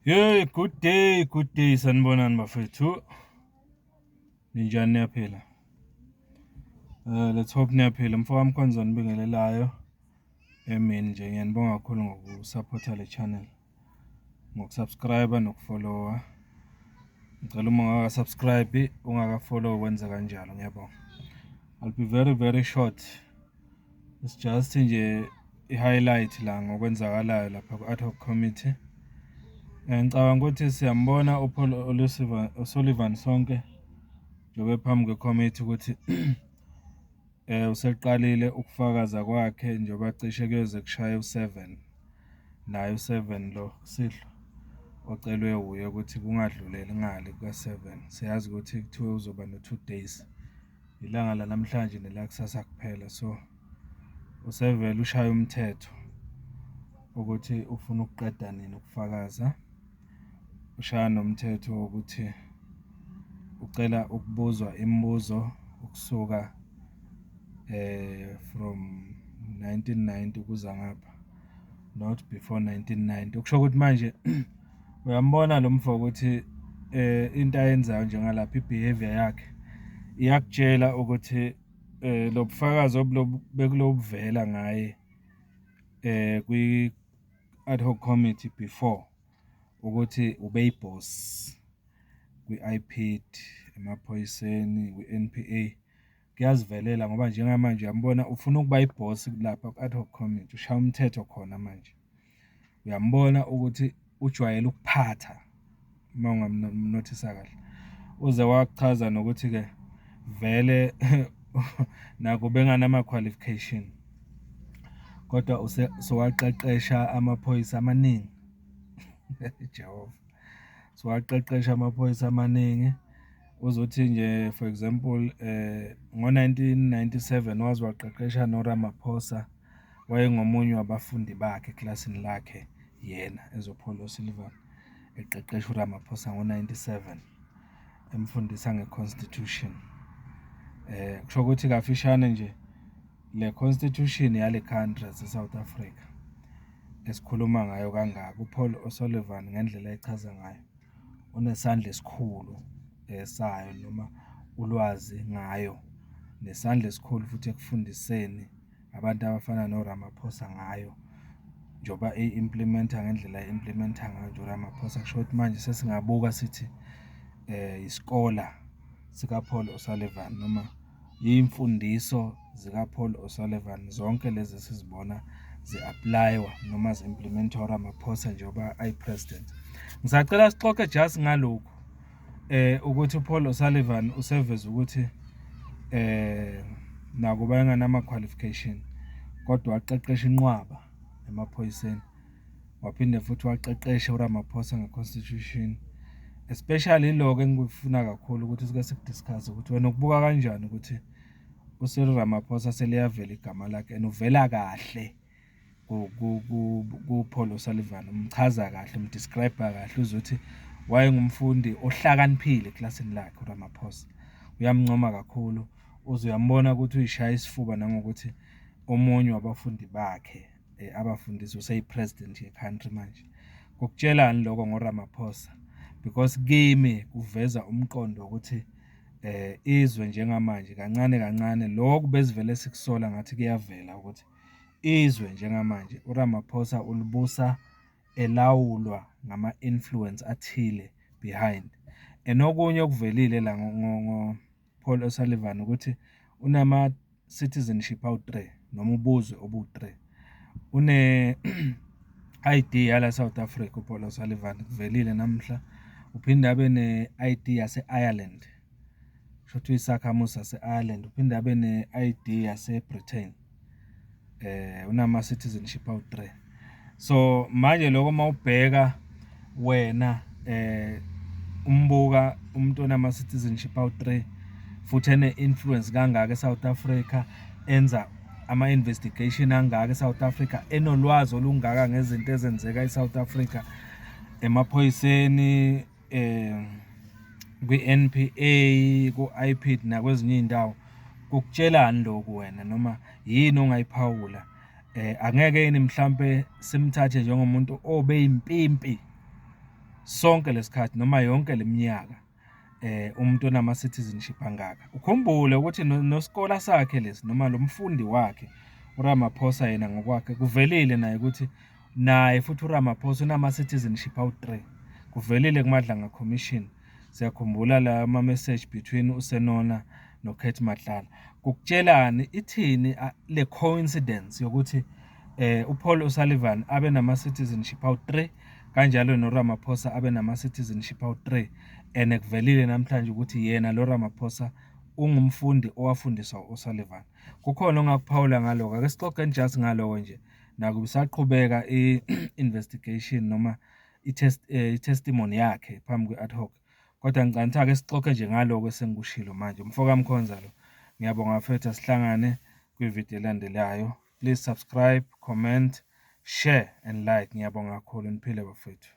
Yeah, good day sanibonani bafethu. Ninjani niyaphila? Let's hope niyaphila. Mfowethu Mkhonzwa nibingelelayo. Emini nje ngiyanibonga kakhulu ngokusupporta le channel. Ngokusubscribe nokufollowa. Ngicela uma ungaka-subscribe, ungaka-follow wenze kanjalo ngiyabonga. I'll be very short. It's just nje i-highlight la ngokwenzakalayo lapha ku-ad hoc committee. Ngicabanga ukuthi siyambona uPaul O'Sullivan sonke njengoba phambi kwecommittee ukuthi useqalile ukufakaza kwakhe njengoba cishe kuyoze kushaya u7 naye u7 lo sidlo ocelwe uye ukuthi kungadluleli ngale kuka7. Siyazi ukuthi kuthiwe uzoba no2 days ilanga la namhlanje nelakusasa kuphela, so usevele ushaya umthetho ukuthi ufuna ukuqeda nini ukufakaza. Ushaya nomthetho ukuthi ucela ukubuzwa imibuzo ukusuka from 1990 kuza ngapha, not before 1990. Ukusho ukuthi manje uyambona lo mfo ukuthi into ayenzayo njengalapha ibehavior yakhe iyakutshela ukuthi lo bufakazi bekulobuvela ngaye kwi ad hoc committee before ukuthi ubeyiboss kwi-IPID, emaphoyiseni, kwi-NPA. Kuyazivelela ngoba njengamanje uyambona ufuna ukuba yiboss lapha ku-ad hoc committee, ushaya umthetho khona manje. Uyambona ukuthi ujwayele ukuphatha uma ungamnothisa kahle. Uze wachaza nokuthi-ke vele naku benganama-qualification kodwa sowaqeqesha amaphoyisa amaningi. Jehova. Sowaqeqesha amaphoyisa amaningi. Uzothi nje for example ngo-1997 waze waqeqesha noRamaphosa, wayengomunye wabafundi bakhe eklasini lakhe yena ezoPaul O'Sullivan, eqeqesha uRamaphosa ngo-97 emfundisa nge-constitution. Kusho ukuthi kafishane nje le constitution yale country yase-South Africa esikhuluma ngayo kangaka, uPaul O'Sullivan ngendlela echaza ngayo unesandla esikhulu sayo noma ulwazi ngayo, nesandla esikhulu futhi ekufundiseni abantu abafana noRamaphosa ngayo njengoba implementa ngendlela implementa ngayo nje uRamaphosa. Kusho ukuthi manje sesingabuka sithi iskola sikaPaul O'Sullivan noma imfundiso zikaPaul O'Sullivan zonke lezi sizibona zi-applywa noma zi-implementwa uRamaphosa njengoba ayi-president. Ngisacela sixoxe just ngalokhu ukuthi uPaul O'Sullivan useveza ukuthi nakuba enganama-qualification kodwa waqeqesha inqwaba emaphoyiseni, waphinde futhi waqeqesha uRamaphosa nge-constitution, especially lokho engikufuna kakhulu ukuthi sike sikudiscuss ukuthi wena ukubuka kanjani ukuthi uCyril Ramaphosa seliyavela igama lakhe and uvela kahle kuPaul O'Sullivan, umchaza kahle, umdescribe kahle, uzothi wayengumfundi ohlakaniphile eklasini lakhe uRamaphosa. Uyamncoma kakhulu, uze uyambona ukuthi uyishaya isifuba nangokuthi omunye wabafundi bakhe abafundisi useyi-president ye-country manje. Kukutshelani lokho ngoRamaphosa? Because kimi kuveza umqondo ukuthi izwe njengamanje kancane kancane lokhu besivele sikusola ngathi kuyavela ukuthi izwe njengamanje uRamaphosa ulibusa elawulwa ngama-influence athile behind. Enokunye okuvelile la ngo-Paul O'Sullivan ukuthi unama-citizenship awu-3 noma ubuzwe obu-3. une-ID yala South Africa uPaul O'Sullivan, kuvelile namhla. Uphinde abe ne-ID yase-Ireland, kusho ukuthi uyisakhamuzi sase-Ireland. Uphinde abe ne-ID yase-Britain. Unama-citizenship awu-3. So manje lokho mawubheka wena umbuka umuntu onama-citizenship awu-3 futhi ene-influence kangaka eSouth Africa, enza ama-investigation angaka eSouth Africa, enolwazi olungaka ngezinto ezenzeka eSouth Africa emaphoyiseni, kwi-NPA, ku-IPID nakwezinye iy'ndawo. Kukutshelani lokhu wena noma yini ongayiphawula? Angeke yini mhlampe simthathe njengomuntu obeyimpimpi sonke lesikhathi noma yonke leminyaka umuntu onama citizenship angaka. Ukhumbule ukuthi nosikole sakhe lesi noma lo mfundi wakhe uRamaphosa yena ngokwakhe kuvelile naye ukuthi naye futhi uRamaphosa unama citizenship awu3. Kuvelile kuMadlanga Commission. Siyakhumbula la message between uSenona noKurt Matlala. Kukutshelani ithini le coincidence yokuthi uPaul O'Sullivan abe nama citizenship awu3 kanjalo noRamaphosa abe nama citizenship awu3 kuvelile namhlanje ukuthi yena lo Ramaphosa ungumfundi owafundiswa uSullivan. Kukhona ongakuphawula ngaloko. Ake sixoxe just ngaloko nje. Naku bisaqhubeka investigation noma i-testimony yakhe phambi kwe-ad hoc. Kodwa ngicabanga ake sixoxe nje ngaloko esengikushilo manje. Mfoka Mkhonza lo. Ngiyabonga mfethu sihlangane kwivideo elandelayo. Please subscribe, comment, share and like. Ngiyabonga kakhulu. Niphile bafethu.